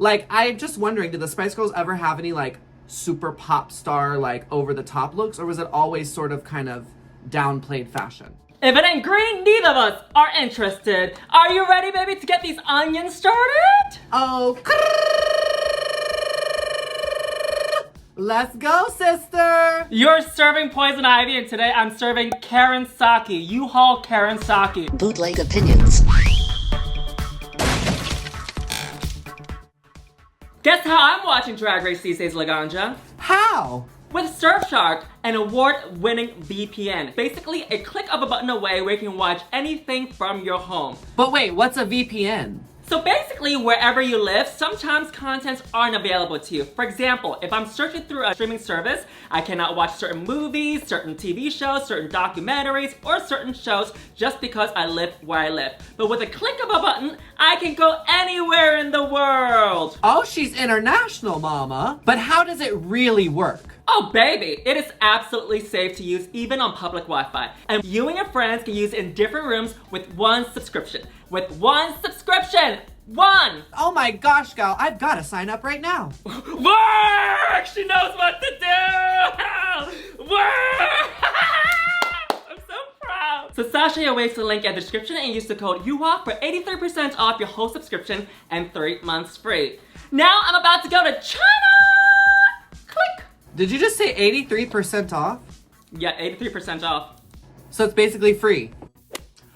Like, I'm just wondering, did the Spice Girls ever have any, like, super pop star, like, over-the-top looks? Or was it always sort of kind of downplayed fashion? If it ain't green, neither of us are interested. Are you ready, baby, to get these onions started? Oh, let's go, sister. You're serving poison ivy, and today I'm serving Karen Saki. U-Haul Karen Saki. Bootleg Opinions. Guess how I'm watching Drag Race these days, Laganja? How? With Surfshark, an award-winning VPN. Basically, a click of a button away where you can watch anything from your home. But wait, what's a VPN? So basically, wherever you live, sometimes contents aren't available to you. For example, if I'm searching through a streaming service, I cannot watch certain movies, certain TV shows, certain documentaries, or certain shows just because I live where I live. But with a click of a button, I can go anywhere in the world. Oh, she's international, mama. But how does it really work? Oh baby, it is absolutely safe to use even on public Wi-Fi. And you and your friends can use it in different rooms with one subscription. With one subscription! One! Oh my gosh, gal, I've got to sign up right now. Work! She knows what to do! Work! I'm so proud. So sashay away to the link in the description and use the code Yuhua for 83% off your whole subscription and 3 months free. Now I'm about to go to China! Click! Did you just say 83% off? Yeah, 83% off. So it's basically free.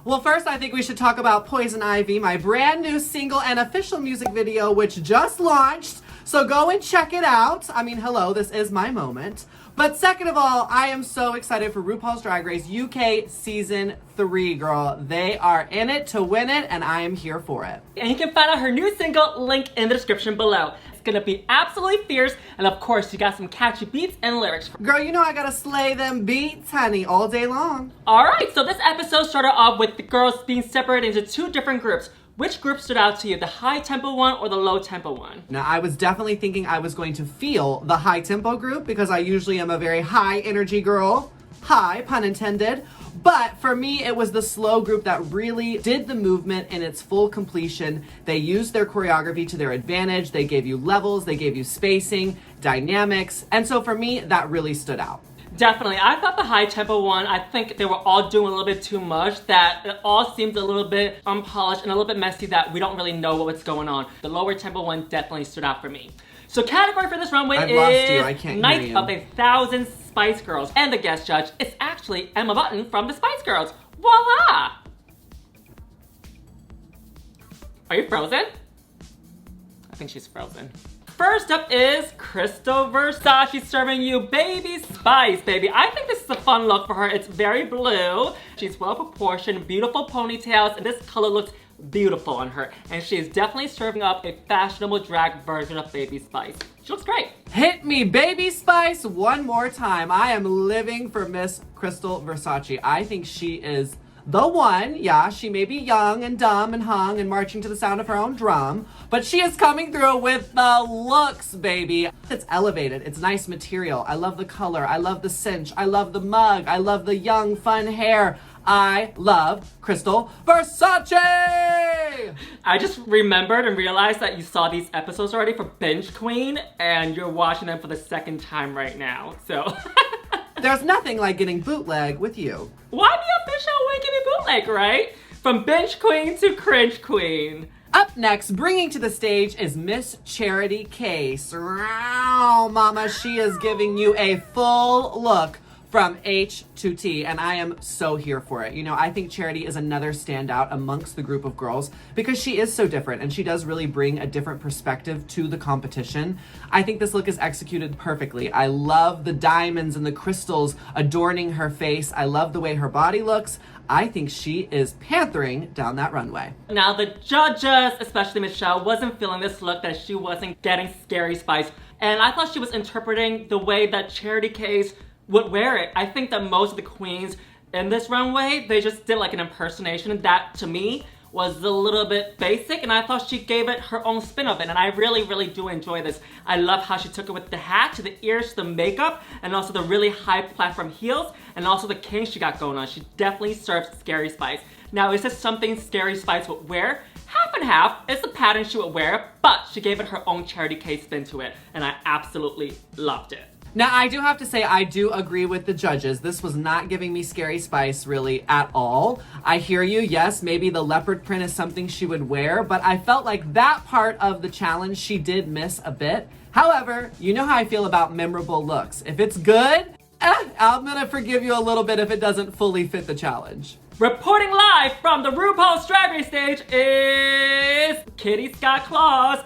Well, first I think we should talk about Poison Ivy, my brand new single and official music video, which just launched. So go and check it out. I mean, hello, this is my moment. But second of all, I am so excited for RuPaul's Drag Race UK Season 3, girl. They are in it to win it, and I am here for it. And you can find out her new single, link in the description below. It's gonna be absolutely fierce, and of course, you got some catchy beats and lyrics. Girl, you know I gotta slay them beats, honey, all day long. Alright, so this episode started off with the girls being separated into 2 different groups. Which group stood out to you, the high tempo one or the low tempo one? Now, I was definitely thinking I was going to feel the high tempo group because I usually am a very high energy girl. High, pun intended. But for me, it was the slow group that really did the movement in its full completion. They used their choreography to their advantage. They gave you levels, they gave you spacing, dynamics. And so for me, that really stood out. Definitely. I thought the high tempo one, I think they were all doing a little bit too much, that it all seemed a little bit unpolished and a little bit messy, that we don't really know what's going on. The lower tempo one definitely stood out for me. So category for this runway is Night of 1,000 Spice Girls. And the guest judge is actually Emma Button from the Spice Girls. Voila! Are you frozen? I think she's frozen. First up is Krystal Versace serving you Baby Spice, baby. I think this is a fun look for her. It's very blue. She's well proportioned, beautiful ponytails, and this color looks beautiful on her. And she is definitely serving up a fashionable drag version of Baby Spice. She looks great. Hit me, Baby Spice, one more time. I am living for Miss Krystal Versace. I think she is the one. Yeah, she may be young and dumb and hung and marching to the sound of her own drum, but she is coming through with the looks, baby. It's elevated. It's nice material. I love the color. I love the cinch. I love the mug. I love the young, fun hair. I love Krystal Versace! I just remembered and realized that you saw these episodes already for Binge Queen, and you're watching them for the 2nd time right now, so. There's nothing like getting bootleg with you. Why the official way give me bootleg, right? From Binge Queen to Cringe Queen. Up next, bringing to the stage is Miss Charity Kase. Wow, mama, she is giving you a full look from H to T, and I am so here for it. You know, I think Charity is another standout amongst the group of girls because she is so different and she does really bring a different perspective to the competition. I think this look is executed perfectly. I love the diamonds and the crystals adorning her face. I love the way her body looks. I think she is panthering down that runway. Now the judges, especially Michelle, wasn't feeling this look, that she wasn't getting Scary Spice. And I thought she was interpreting the way that Charity Kase would wear it. I think that most of the queens in this runway, they just did like an impersonation, and that to me was a little bit basic, and I thought she gave it her own spin of it, and I really do enjoy this. I love how she took it with the hat to the ears to the makeup, and also the really high platform heels, and also the cane she got going on. She definitely serves Scary Spice. Now, is this something Scary Spice would wear? half and half. It's the pattern she would wear, but she gave it her own charity case spin to it, and I absolutely loved it. Now, I do have to say, I do agree with the judges. This was not giving me Scary Spice really at all. I hear you. Yes, maybe the leopard print is something she would wear, but I felt like that part of the challenge she did miss a bit. However, you know how I feel about memorable looks. If it's good, I'm gonna forgive you a little bit if it doesn't fully fit the challenge. Reporting live from the RuPaul's Drag Race stage is Kitty Scott-Claus.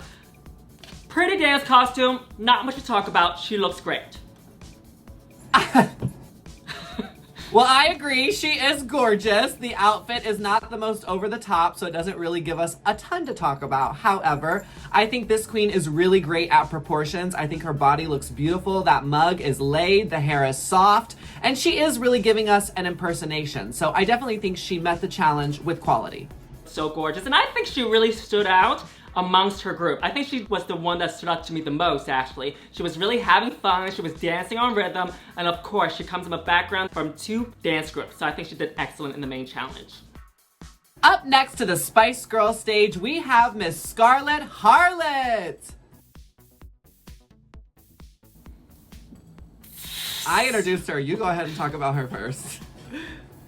Pretty dance costume, not much to talk about. She looks great. Well, I agree. She is gorgeous. The outfit is not the most over the top, so it doesn't really give us a ton to talk about. However, I think this queen is really great at proportions. I think her body looks beautiful. That mug is laid. The hair is soft. And she is really giving us an impersonation. So I definitely think she met the challenge with quality. So gorgeous. And I think she really stood out amongst her group. I think she was the one that stood out to me the most, actually. She was really having fun, she was dancing on rhythm, and of course, she comes from a background from 2 dance groups, so I think she did excellent in the main challenge. Up next to the Spice Girl stage, we have Miss Scarlett Harlett. I introduced her. You go ahead and talk about her first.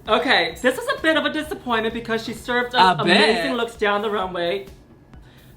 Okay, this was a bit of a disappointment because she served us amazing looks down the runway.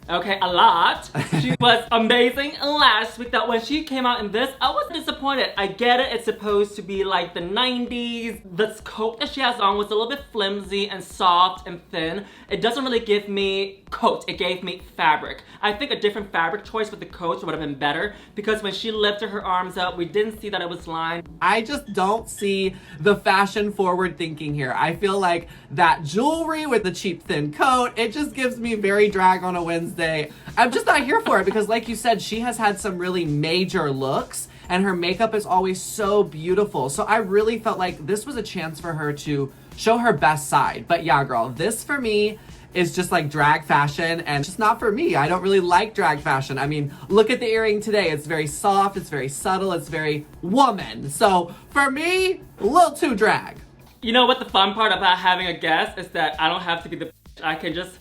Okay, a lot. She was amazing last week. That when she came out in this, I was disappointed. I get it, it's supposed to be like the 90s. The coat that she has on was a little bit flimsy and soft and thin. It doesn't really give me coat, it gave me fabric. I think a different fabric choice with the coat would have been better because when she lifted her arms up, we didn't see that it was lined. I just don't see the fashion forward thinking here. I feel like that jewelry with the cheap thin coat, it just gives me very drag on a Wednesday. I'm just not here for it because like you said, she has had some really major looks and her makeup is always so beautiful. So I really felt like this was a chance for her to show her best side. But yeah, girl, this for me is just like drag fashion and just not for me. I don't really like drag fashion. I mean, look at the earring today. It's very soft, it's very subtle, it's very woman. So for me, a little too drag. You know what the fun part about having a guest is that I don't have to be the I can just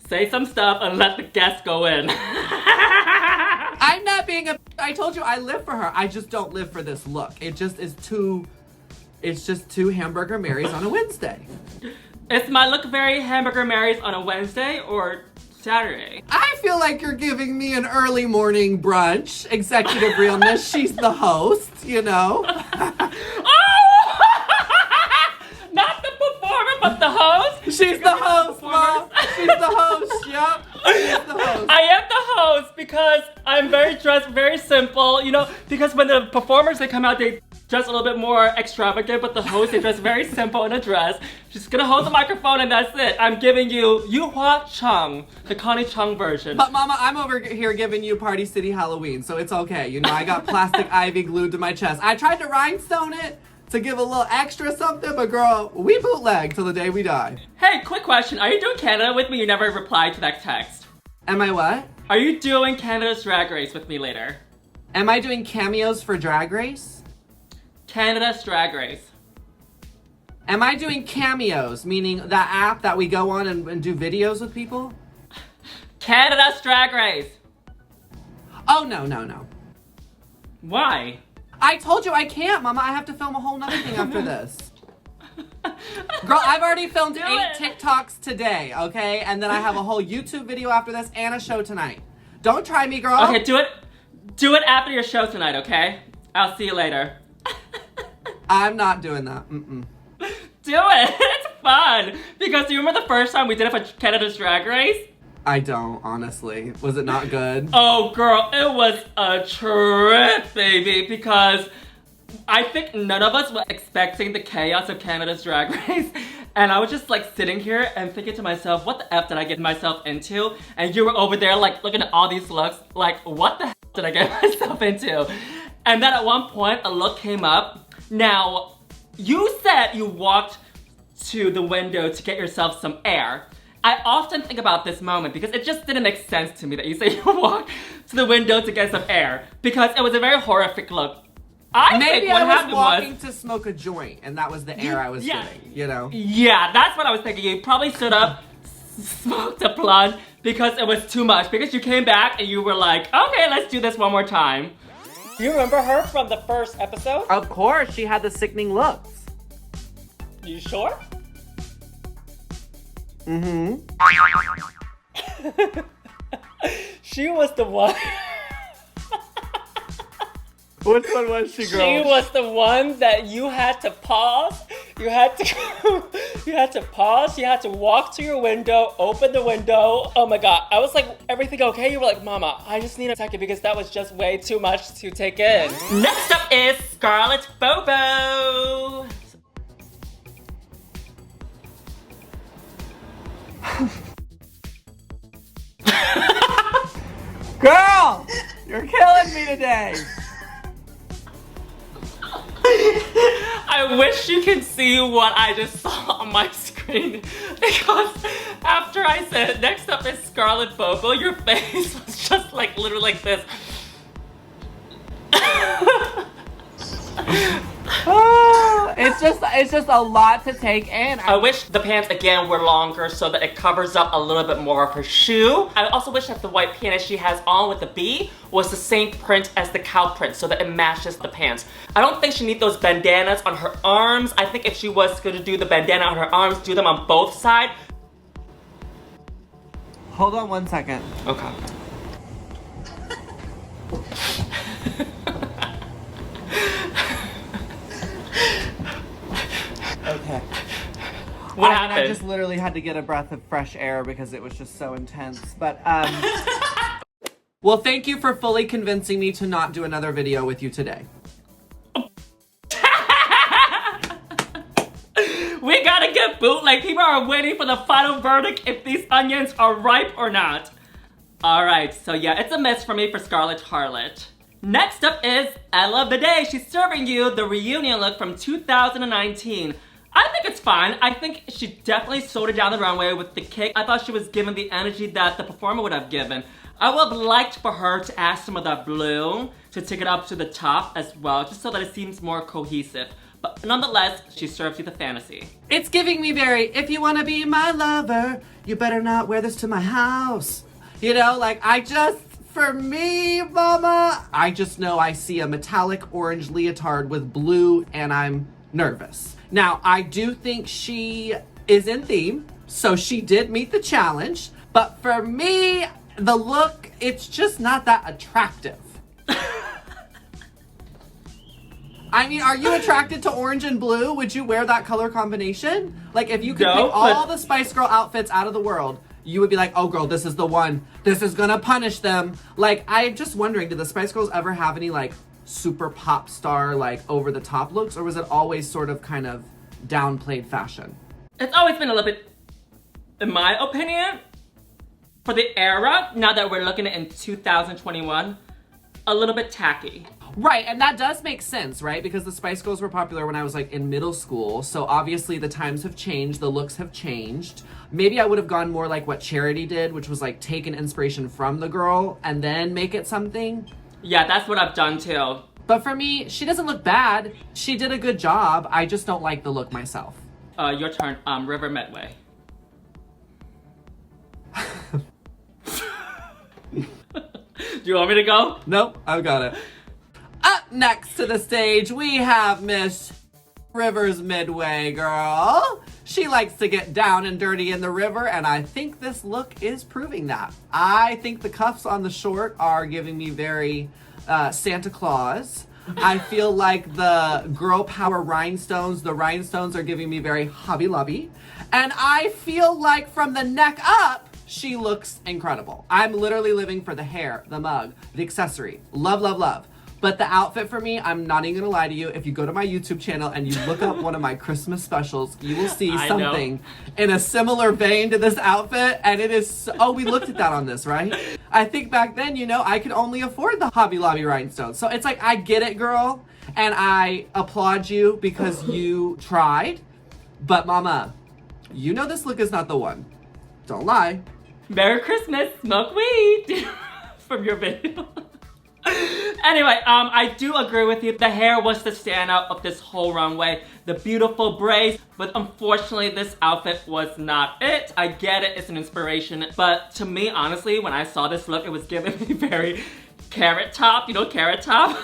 say some stuff and let the guest go in. I'm not being a I told you I live for her. I just don't live for this look. It just is too, it's just too Hamburger Marys on a Wednesday. Is my look very Hamburger Marys on a Wednesday or Saturday? I feel like you're giving me an early morning brunch. Executive realness, she's the host, you know. Not the performer, but the host? She's the host, Mom. She's the host, yep. She's the host. I am the host because I'm very dressed, very simple, you know, because when the performers, they come out, they dress a little bit more extravagant, but the host, they dress very simple in a dress. She's gonna hold the microphone and that's it. I'm giving you Yuhua Chung, the Connie Chung version. But Mama, I'm over here giving you Party City Halloween, so it's okay. You know, I got plastic ivy glued to my chest. I tried to rhinestone it to give a little extra something, but girl, we bootleg till the day we die. Hey, quick question. Are you doing Canada with me? You never replied to that text. Am I what? Are you doing Canada's Drag Race with me later? Am I doing cameos for Drag Race? Canada's Drag Race. Am I doing cameos, meaning that app that we go on and do videos with people? Canada's Drag Race. Oh, no, no, no. Why? I told you I can't, Mama. I have to film a whole nother thing after this. Girl, I've already filmed 8 TikToks today, okay? And then I have a whole YouTube video after this and a show tonight. Don't try me, girl. Okay, do it after your show tonight, okay? I'll see you later. I'm not doing that. Mm-mm. Do it. It's fun. Because do you remember the first time we did it for Canada's Drag Race? I don't, honestly. Was it not good? Oh, girl, it was a trip, baby, because I think none of us were expecting the chaos of Canada's Drag Race. And I was just like sitting here and thinking to myself, what the F did I get myself into? And you were over there like looking at all these looks, like what the F did I get myself into? And then at one point, a look came up. Now, you said you walked to the window to get yourself some air. I often think about this moment because it just didn't make sense to me that you say you walked to the window to get some air because it was a very horrific look. Maybe I was walking to smoke a joint and that was the air I was getting, you know? Yeah, that's what I was thinking. You probably stood up, smoked a blunt because it was too much. Because you came back and you were like, okay, let's do this one more time. You remember her from the first episode? Of course, she had the sickening looks. You sure? Mm-hmm. She was the one. Which one was she, girl? She was the one that you had to pause. You had to pause. You had to walk to your window, open the window. Oh my God. I was like, everything okay? You were like, Mama, I just need a second because that was just way too much to take in. Next up is Scarlett Bobo. Girl, you're killing me today. I wish you could see what I just saw on my screen because after I said next up is Scarlett Bobo, your face was just like literally like this. It's just a lot to take in. I wish the pants again were longer so that it covers up a little bit more of her shoe. I also wish that the white pants she has on with the B was the same print as the cow print so that it matches the pants. I don't think she needs those bandanas on her arms. I think if she was going to do the bandana on her arms, do them on both sides. Hold on 1 second. Okay. Okay. What happened? I just literally had to get a breath of fresh air because it was just so intense. But, well, thank you for fully convincing me to not do another video with you today. We gotta get bootleg. People are waiting for the final verdict if these onions are ripe or not. Alright, so yeah, it's a miss for me for Scarlett Harlett. Next up is Ella Vaday. She's serving you the reunion look from 2019. I think it's fine. I think she definitely sold it down the runway with the kick. I thought she was given the energy that the performer would have given. I would have liked for her to add some of that blue to take it up to the top as well, just so that it seems more cohesive. But nonetheless, she serves you the fantasy. It's giving me very, if you want to be my lover, you better not wear this to my house. You know, like for me, Mama, I just know I see a metallic orange leotard with blue and I'm nervous. Now, I do think she is in theme, so she did meet the challenge. But for me, the look, it's just not that attractive. I mean, are you attracted to orange and blue? Would you wear that color combination? Like, if you could pick all the Spice Girl outfits out of the world, you would be like, oh girl, this is the one. This is gonna punish them. Like, I'm just wondering, did the Spice Girls ever have any, like, super pop star, like, over-the-top looks? Or was it always sort of kind of downplayed fashion? It's always been a little bit, in my opinion, for the era, now that we're looking at in 2021, a little bit tacky. Right, and that does make sense, right? Because the Spice Girls were popular when I was like in middle school, so obviously the times have changed, the looks have changed. Maybe I would have gone more like what Charity did, which was like take an inspiration from the girl and then make it something. Yeah, that's what I've done too. But for me, she doesn't look bad. She did a good job. I just don't like the look myself. Your turn, River Medway. Do you want me to go? Nope, I've got it. Up next to the stage, we have Miss Rivers Medway, girl. She likes to get down and dirty in the river, and I think this look is proving that. I think the cuffs on the short are giving me very Santa Claus. I feel like the girl power rhinestones, the rhinestones are giving me very Hobby Lobby. And I feel like from the neck up, she looks incredible. I'm literally living for the hair, the mug, the accessory. Love, love, love. But the outfit for me, I'm not even gonna lie to you, if you go to my YouTube channel and you look up one of my Christmas specials, you will see something in a similar vein to this outfit, and it is so, oh, we looked at that on this, right? I think back then, you know, I could only afford the Hobby Lobby rhinestones. So it's like, I get it, girl, and I applaud you because you tried, but Mama, you know this look is not the one. Don't lie. Merry Christmas, smoke weed from your video. Anyway, I do agree with you. The hair was the standout of this whole runway. The beautiful braids, but unfortunately this outfit was not it. I get it, it's an inspiration, but to me, honestly, when I saw this look, it was giving me very Carrot Top, you know Carrot Top?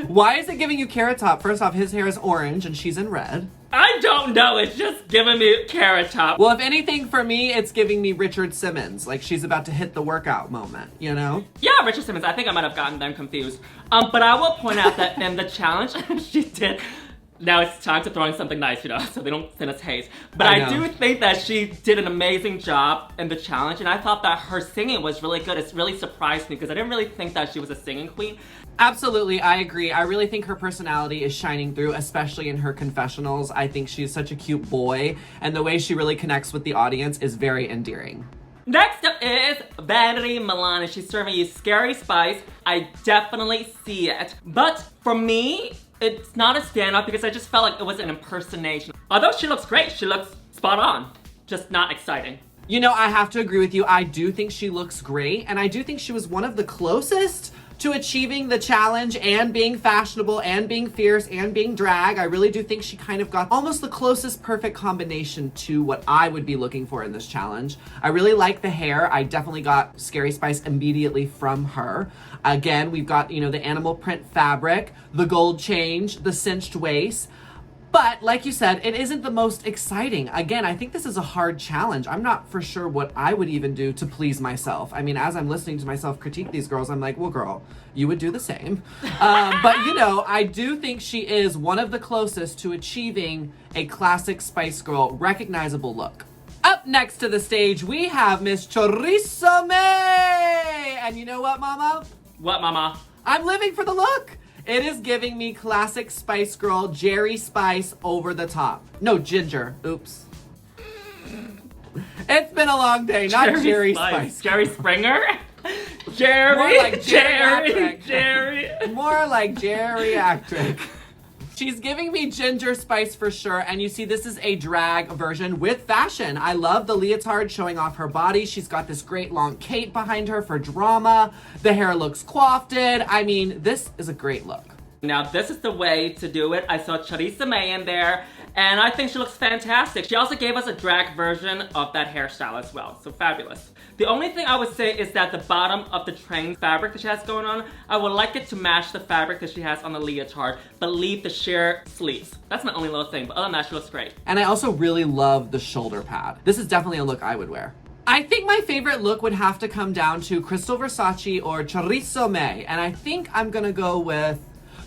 Why is it giving you Carrot Top? First off, his hair is orange and she's in red. I don't know, it's just giving me Carrot Top. Well, if anything, for me, it's giving me Richard Simmons. Like, she's about to hit the workout moment, you know? Yeah, Richard Simmons. I think I might have gotten them confused. But I will point out that in the challenge, she did... Now it's time to throw in something nice, you know, so they don't send us haze. But I do think that she did an amazing job in the challenge, and I thought that her singing was really good. It's really surprised me, because I didn't really think that she was a singing queen. Absolutely, I agree. I really think her personality is shining through, especially in her confessionals. I think she's such a cute boy, and the way she really connects with the audience is very endearing. Next up is Vanity Milan, and she's serving you Scary Spice. I definitely see it. But for me, it's not a standout because I just felt like it was an impersonation. Although she looks great, she looks spot on, just not exciting. You know, I have to agree with you. I do think she looks great, and I do think she was one of the closest to achieving the challenge and being fashionable and being fierce and being drag. I really do think she kind of got almost the closest perfect combination to what I would be looking for in this challenge. I really like the hair. I definitely got Scary Spice immediately from her. Again, we've got, you know, the animal print fabric, the gold change, the cinched waist. But like you said, it isn't the most exciting. Again, I think this is a hard challenge. I'm not for sure what I would even do to please myself. I mean, as I'm listening to myself critique these girls, I'm like, well, girl, you would do the same. But you know, I do think she is one of the closest to achieving a classic Spice Girl recognizable look. Up next to the stage, we have Miss Choriza May. And you know what, mama? What, mama? I'm living for the look. It is giving me classic Spice Girl, Jerry Spice over the top. No, Ginger. Oops. It's been a long day, not Jerry Spice. Jerry Springer? Jerry. More like Jerry. More like geriatric. She's giving me Ginger Spice for sure, and you see this is a drag version with fashion. I love the leotard showing off her body. She's got this great long cape behind her for drama. The hair looks coiffed. I mean, this is a great look. Now this is the way to do it. I saw Choriza May in there, and I think she looks fantastic. She also gave us a drag version of that hairstyle as well, so fabulous. The only thing I would say is that the bottom of the train fabric that she has going on, I would like it to match the fabric that she has on the leotard, but leave the sheer sleeves. That's my only little thing, but other than that, she looks great. And I also really love the shoulder pad. This is definitely a look I would wear. I think my favorite look would have to come down to Krystal Versace or Choriza May, and I think I'm gonna go with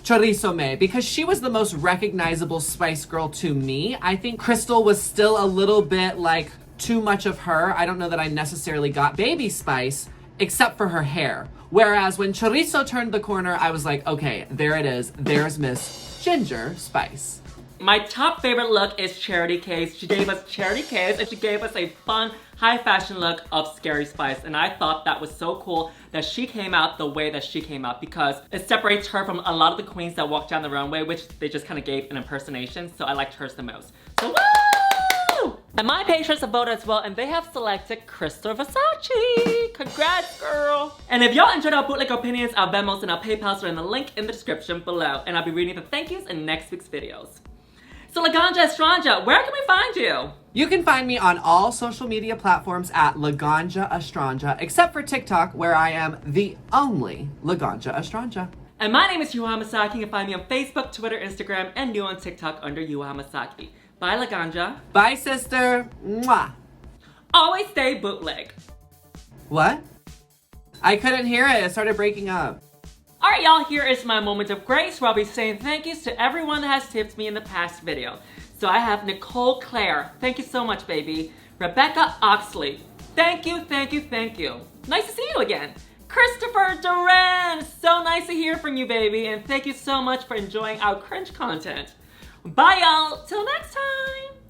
Choriza May because she was the most recognizable Spice Girl to me. I think Krystal was still a little bit like too much of her. I don't know that I necessarily got Baby Spice except for her hair. Whereas when Chorizo turned the corner, I was like, okay, there it is. There's Miss Ginger Spice. My top favorite look is Charity Kase. She gave us Charity Kase and she gave us a fun, high fashion look of Scary Spice. And I thought that was so cool that she came out the way that she came out because it separates her from a lot of the queens that walked down the runway, which they just kind of gave an impersonation. So I liked hers the most. So woo! And my patrons have voted as well, and they have selected Krystal Versace. Congrats, girl. And if y'all enjoyed our Bootleg Opinions, our Venmos and our PayPals are in the link in the description below. And I'll be reading the thank yous in next week's videos. So Laganja Estranja, where can we find you? You can find me on all social media platforms at Laganja Estranja, except for TikTok, where I am the only Laganja Estranja. And my name is Yuhua Hamasaki. You can find me on Facebook, Twitter, Instagram, and new on TikTok under Yuhua Hamasaki. Bye, Laganja. Bye, sister. Mwah. Always stay bootleg. What? I couldn't hear it. It started breaking up. Alright, y'all, here is my moment of grace where I'll be saying thank yous to everyone that has tipped me in the past video. So I have Nicole Claire. Thank you so much, baby. Rebecca Oxley. Thank you, thank you, thank you. Nice to see you again. Christopher Duran. So nice to hear from you, baby. And thank you so much for enjoying our cringe content. Bye, y'all. Till next time.